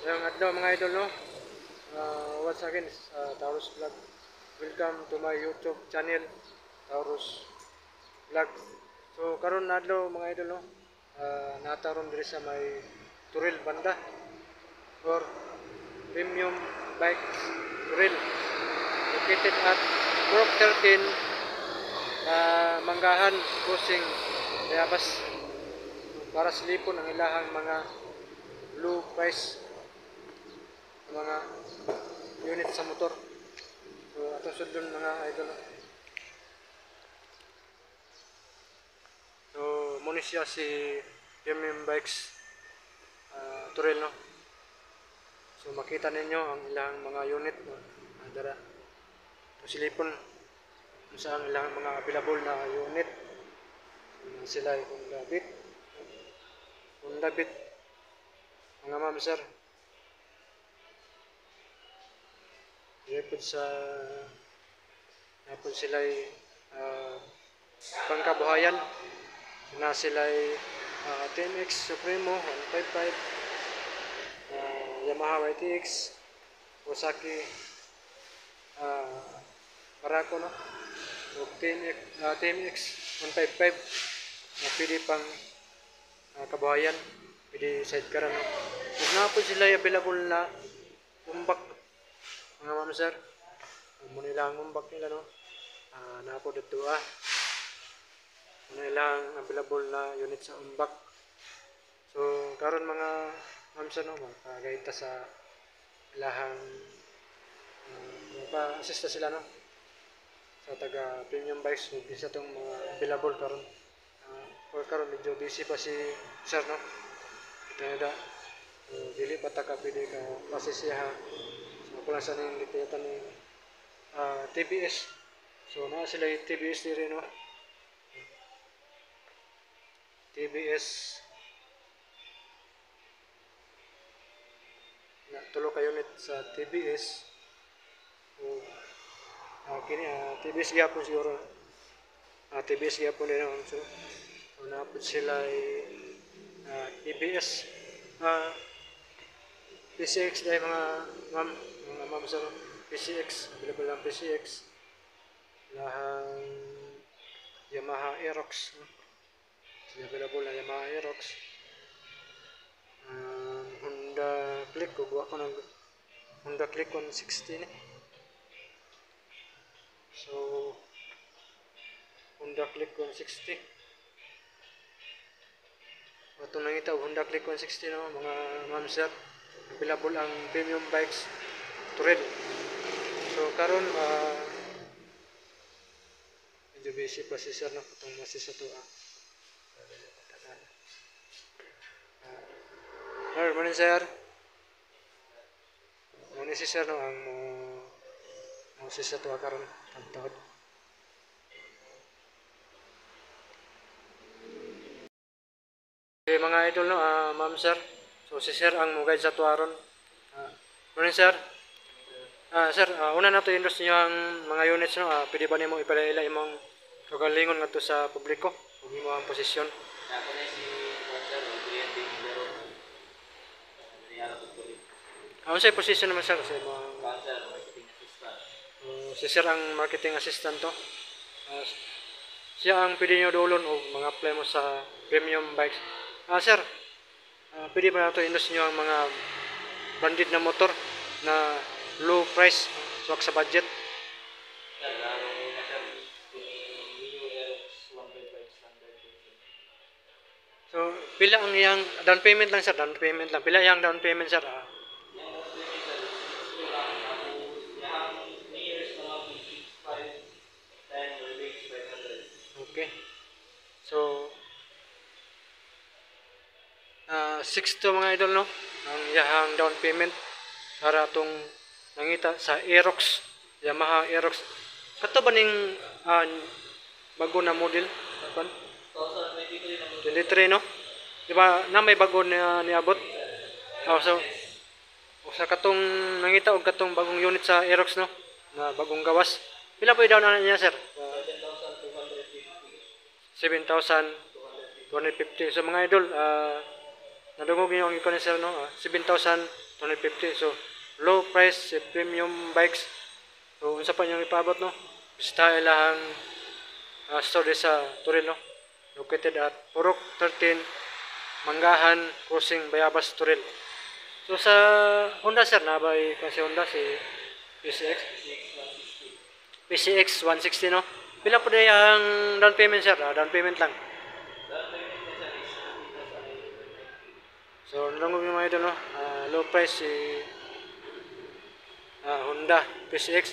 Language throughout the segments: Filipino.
Yung adlaw mga idol no. Once again Taurus Vlog. Welcome to my YouTube channel Taurus Vlog. So karon adlaw mga idol no. Nataron diri sa may Turil banda for premium bike Turil located at Purok 13 Manggahan Crossing Bayabas para silipon ang ilahang mga low price mga unit sa motor. So ato sudlon mga idol. So muna siya si Premium Bikes Turil no. So makita ninyo ang ilang mga unit no. Dara. So silipon kung saan ilang mga available na unit. Sila ay Honda Beat mga ma'am sir. Napod sila'y pangkabuhayan na sila'y TMX Supremo 155 Yamaha YTX Kawasaki Barako no o TMX 155 na pwede pang kabuhayan, pwede sidecar no. Kung napod sila'y available na umbak mga ma'am sir, muna ilang umbak nila no. Napo dito muna ilang available na unit sa umbak. So karon mga ma'am sir no, makagaita sa ilahang pa-assista sila no sa taga premium bikes. So bisa tong mga available karon. Or karon medyo busy pa si sir no. Kita na dili pa ta ka pwede ka pasisiha. Ako lang sa nang ditayatan ni TBS. So na sila yung TBS diri no. TBS na tulo ka unit sa TBS. So kini TBS gyapon siguro. TBS gyapon din no. So napud sila EBS PCX dahil mga ma'am sa PCX, available ang PCX, lahang Yamaha Aerox, available na Yamaha Aerox, Honda Click, kukuha ko ng Honda Click 160 ni. So Honda Click 160 ito nangita Honda Click 160 no mga ma'am sir. Available ang premium bikes Turil. So karon medyo busy pa si sir no katong masis ato morning sir. Muna si sir no ang mo sis ato karon tagtawad. Okay, mga idol no ma'am sir. So si sir ang mo guide sa tuaron. Morning sir. Sir, una na to endorse niyo ang mga units no. Pwede ba nimo ipalaila imong kagalingon ngadto sa publiko ug imo ang posisyon? Ako na si Sir Adrian Bingero. Ano sa posisyon naman sir sa mga Sir, marketing assistant. si sir ang marketing assistant to. Siya ang pwede niyo dulon o mga apply mo sa premium bikes. Sir, pwede ba na to endorse niyo ang mga branded na motor na low price, swak sa budget? Sir, laro na sir. New Aerox 155 standard. So, pila ang iyang down payment lang sir, down payment lang. Pila iyang down payment sir? Okay. So, 6 to mga idol no, ang iyang down payment para tong nangita sa Aerox, Yamaha Aerox. Kato ba ning bago na model? 23 no? Di ba na may bago na niabot? So sa katong nangita og katong bagong unit sa Aerox no, na bagong gawas. Pila pa down na niya sir? 7,250. So mga idol, nadungog niyo ang icon sir no, 7,250 150. So low price premium bikes. So unsa pa niyong ipaabot no? Basta ilahang store di sa Turil no. Located at Purok 13 Manggahan Crossing Bayabas Turil. So sa Honda sir na ba kasi Honda si PCX PCX 160 no. Pila po day ang down payment sir? Down payment lang. So nalungog yung mga idol no. Low price si Honda PCX.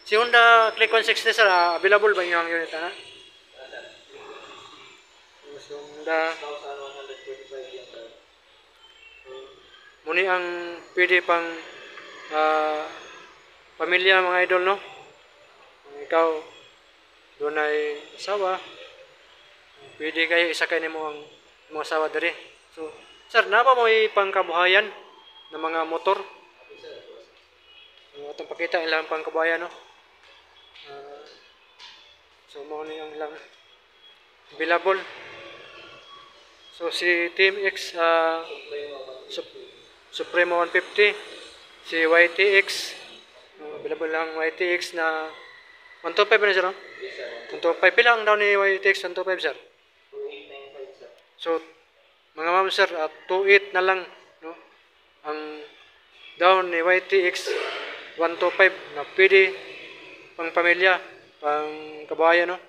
Si Honda Click 160 sir, available ba yung unit na? Si Honda 1,145 yung muni ang pwede pang pamilya mga idol no. Kung ikaw doon ay asawa, pwede kayo isakay nimo ang mga asawa diri. So sir, na ba mo pangkabuhayan ng mga motor? So atong pakita ilang pangkabuhayan no. So mo ni ang ilang available. So si Team X Supremo 150, si YTX available lang YTX na 125 na sir no? 125 pila ang down ni YTX 125 sir? 2895 sir. So mga ma'am sir, 28 na lang no? Ang down ni YTX 125 na pwede pang pamilya, pang kabahayan no?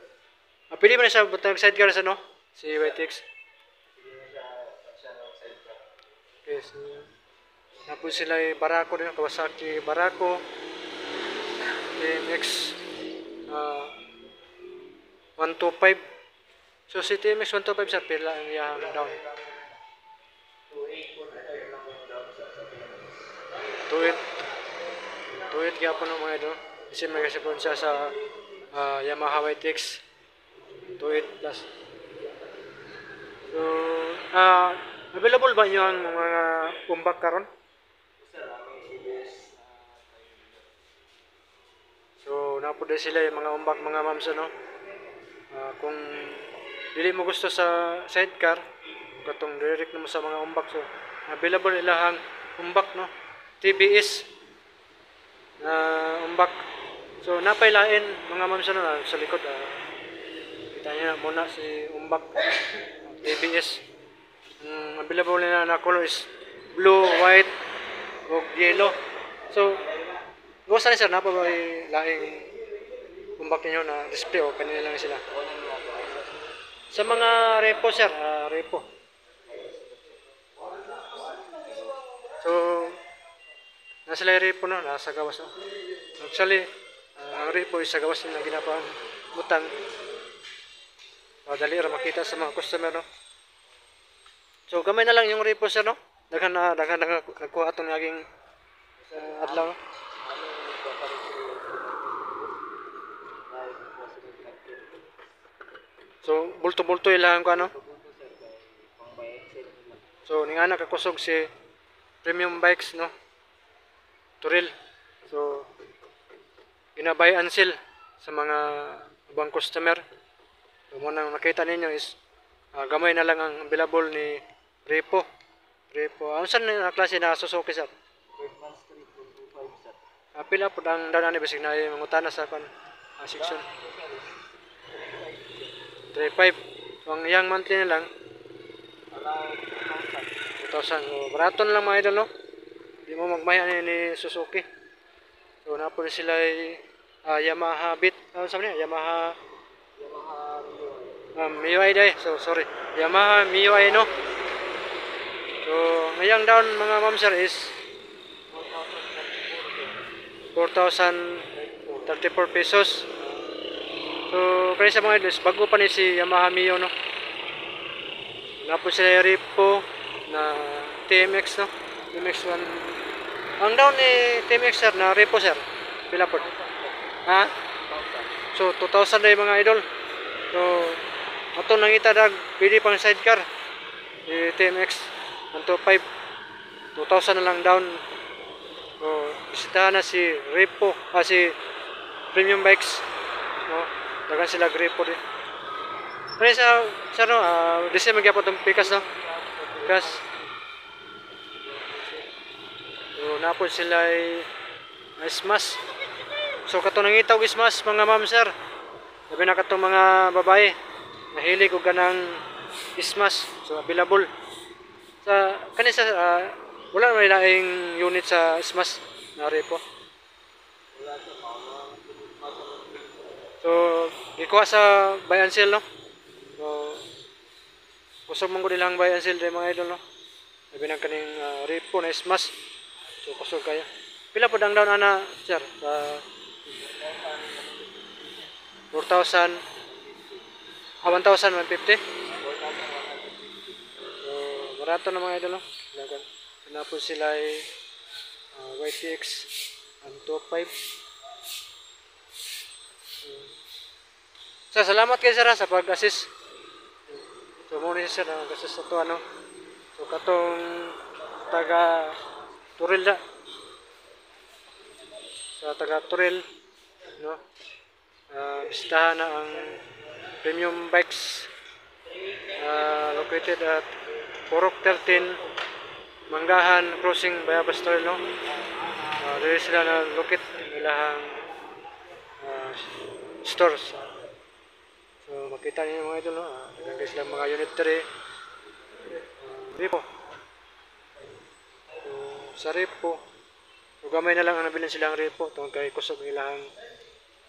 Pwede ba na siya butang sidecar sa no? Si YTX. Hindi na siya sidecar. Okay, so napos sila Barako din, Kawasaki Barako TMX 125. So si TMX 125 sir, pila ang iyang down? 2845 lang yung down sa PNS. 28 gyapon no mga idol. Kasi may kasi po siya sa Yamaha YTX 28 plus. So available ba niyo ang mga umbak karon? Sir, may CBS So napod sila yung mga umbak mga mams no. Kung dili mo gusto sa sidecar, katong direct mo sa mga umbak, so available ilahang umbak no. TBS na umbak. So napailain mga mams no sa likod. Kita niyo muna si umbak TBS. Available na color is blue, white, o yellow. So gusto ni sir, na pa ba laing umbak ninyo na display o kanina lang sila? Sa mga repo sir, repo. So, nasa sila repo no, nasa gawas no. Actually, ang repo is sa gawas nila ginapang butang. Dali ra makita sa mga customer no. So, gamay na lang yung repo sir no. Daghan na nagkuha atong naging adlaw no. So, bulto-bulto ilang ko ano. So, ning ana kakusog si premium bikes no. Turil. So, ginabay unsil sa mga ibang customer. So, mo nang nakita ninyo is gamay na lang ang available ni Repo. Repo. Ano saan na klase na Suzuki sir? Birdman Street 225 sir. Pila po ang daan ni basig na yung mangutana sa section. 35. So, ang iyang monthly na lang Around 2,000. 2,000. So, baraton lang mga idol no. Di mo magmayan ni Suzuki. So napo sila Yamaha Beat. Ano sabi niya? Yamaha MIUI day. So sorry. Yamaha MIUI no. So ngayang down mga ma'am sir is 4,034 pesos. So kaya sa mga idol, bago pa ni si Yamaha Mio no. Napo sila Repo na TMX no. TMX 1. Ang down ni TMX sir na Repo sir. Pila po? Ha? So 2,000 na mga idol. So ato nang itadag pili pang sidecar. TMX 125. 2,000 na lang down. So bisitahan na si Repo, si Premium Bikes. No? Dagan sila Repo din. Kaya sa no, disi magyapon tong pikas no. Pikas. So napod sila ay ismas. So kato nangitaw ismas mga ma'am sir. Labi na katong mga babae nahilig og kanang ismas. So available sa kanisa wala may laing unit sa ismas na repo. Wala siya, mga masa ng So gikuha sa buy and sell no. So kusog man ko nilang buy and sell dre mga idol no. Labi na kaning repo na ismas. So kusog kayo. Pila po ang down ana sir? 4,000 1,150. So barato na mga idol no. Pinapos sila ay YTX 125. Sa salamat kay sir sa pag-assist. So mo ni sir nag-assist sa to ano. So katong taga Turil da. Sa taga Turil no. Bisitahan na ang Premium Bikes located at Purok 13 Manggahan Crossing Bayabas Trail no. Dili sila na locate ilahang stores. So makita niyo mga idol no. Nagagay sila mga unit 3 repo. So sa repo so gamay na lang ang nabilin silang repo tungkol kay kusog ilahang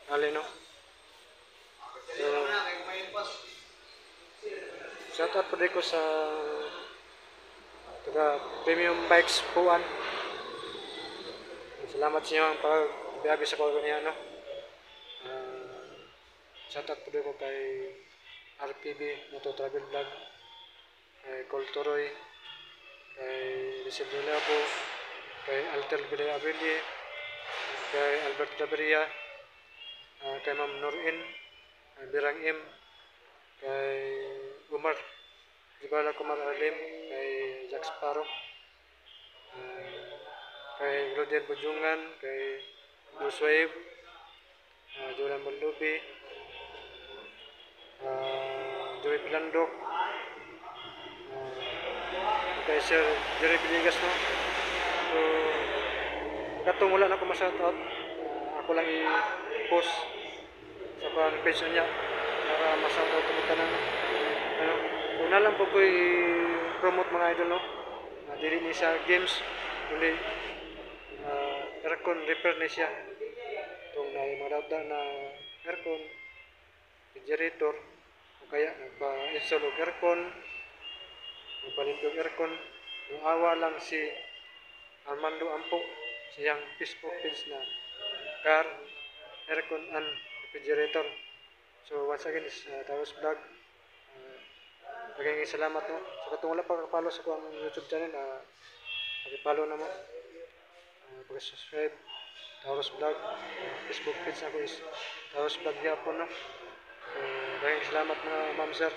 ali no. So shout out po din ko sa taga Premium Bikes Puan. Salamat sa inyo ang pagbiyahe sa ko niya no. Shout out po din ko kay RPB Moto Travel Vlog, kay Col Toroy, kay Rizal Labo, kay Alter Villarabelli, kay Albert Daberia, kay Ma'am Norin, kay Birang M, kay Umar Jibala Kumar Alim, kay Jack Sparrow, kay Glodian Bujungan, kay Bruce Wave, Jolan Malubi, Joey Pilandok, kay Sir Jerry Biligas no. So katong wala na ko ma-shoutout, ako lang i-post sa pang page niya para ma-shoutout ko tanan ano. Una lang po ko i-promote mga idol no. Dili ni sa games kundi aircon repair ni siya. Itong na mga dawda na aircon, refrigerator, o kaya nagpa-install og aircon, magpalit og aircon. Yung awa lang si Armando Ampo, siyang Facebook page na car, aircon and refrigerator. So once again is Taros Vlog. Maraming salamat no. So katong wala pa ka-follow sa akong YouTube channel, paki-follow na mo. Pag-subscribe Taros Vlog. Facebook page ako is Taros Vlog Yapon no. Maraming salamat mga ma'am sir.